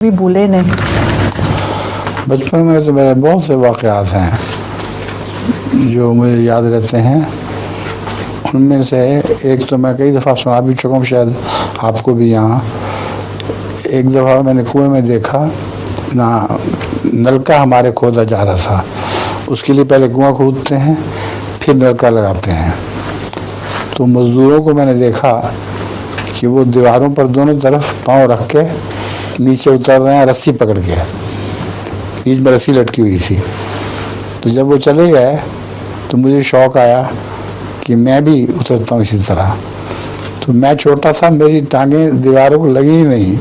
भी भूले नहीं। बचपन में तो मेरे बहुत से वाक़यात हैं जो मुझे याद रहते हैं। उनमें से एक तो मैं कई दफ़ा सुना भी चुका हूँ, शायद आपको भी। यहाँ एक दफ़ा मैंने कुएं में देखा ना, नलका हमारे खोदा जा रहा था। उसके लिए पहले कुआं खोदते हैं, फिर नलका लगाते हैं। तो मज़दूरों को मैंने देखा कि वो दीवारों पर दोनों तरफ पाँव रख के नीचे उतर रहे हैं, रस्सी पकड़ के। बीच में रस्सी लटकी हुई थी। तो जब वो चले गए तो मुझे शौक़ आया कि मैं भी उतरता हूँ इसी तरह। तो मैं छोटा था, मेरी टांगें दीवारों को लगी ही नहीं,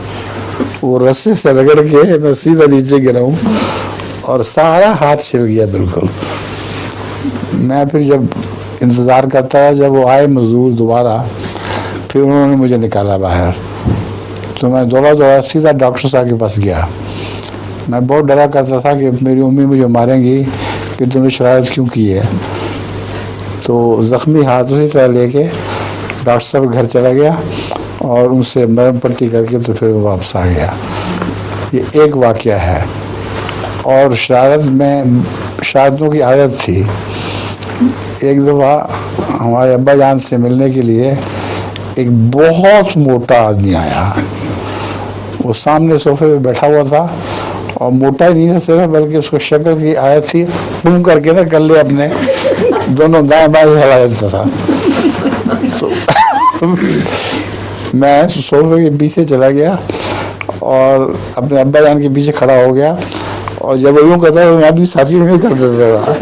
वो रस्सी से रगड़ के मैं सीधा नीचे गिरा हूँ और सारा हाथ छिल गया बिल्कुल। मैं फिर जब इंतज़ार करता था जब वो आए मज़दूर दोबारा, फिर उन्होंने मुझे निकाला बाहर। तो मैं दौड़ा दौड़ा सीधा डॉक्टर साहब के पास गया। मैं बहुत डरा करता था कि मेरी मम्मी मुझे मारेंगी कि तुमने शरारत क्यों की है। तो ज़ख्मी हाथ उसी तरह लेके डॉक्टर साहब के घर चला गया और उनसे मरहम पट्टी करके तो फिर वो वापस आ गया। ये एक वाक़या है। और शरारतों की आदत थी। एक दफ़ा हमारे अब्बा जान से मिलने के लिए एक बहुत मोटा आदमी आया। वो सामने सोफे पे बैठा हुआ था और मोटा ही नहीं था सिर्फ, बल्कि उसको शक्ल की आदत थी घूम करके ना कर ले अपने दोनों दाएं बाएं से हिला देता था। मैं सोफे के पीछे चला गया और अपने अब्बा जान के पीछे खड़ा हो गया। और जब वो यूँ करता है, आदमी साथियों में कर देता था।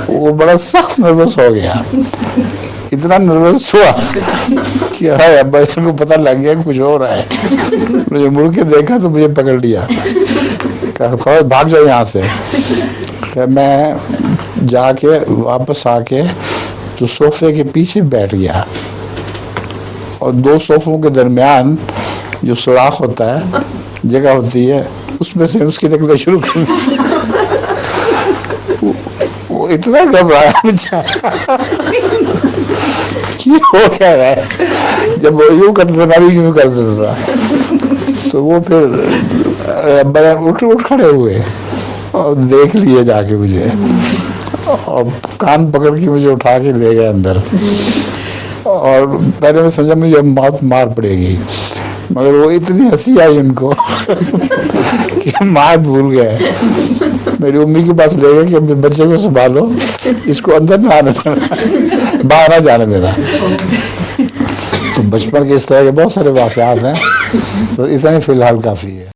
वो बड़ा सख्त नर्वस हो गया, इतना नर्वस हुआ कि हाय अब्बा जान को पता लग गया कुछ हो रहा है। मुझे मुड़ के देखा तो मुझे पकड़ लिया, कहा भाग जाओ यहाँ से। मैं जाके वापस आके तो सोफे के पीछे बैठ गया और दो सोफों के दरमियान जो सुराख होता है, जगह होती है, उसमें से उसकी निकलना शुरू कर दी। वो इतना घबराया बेचारा कि हो क्या रहा है। जब वो यूँ करते थे, मैं भी यूँ कर देता था। तो वो फिर अब्बा उठ खड़े हुए और देख लिए जाके मुझे और कान पकड़ के मुझे उठा के ले गए अंदर। और पहले मैं समझा मुझे मार पड़ेगी, मगर वो इतनी हंसी आई उनको कि मार भूल गए। मेरी मम्मी के पास ले गए कि अपने बच्चे को संभालो, इसको अंदर ना आने देना, बाहर ना जाने देना। तो बचपन के इस तरह के बहुत सारे वाक़यात हैं। तो इतना ही फ़िलहाल काफ़ी है।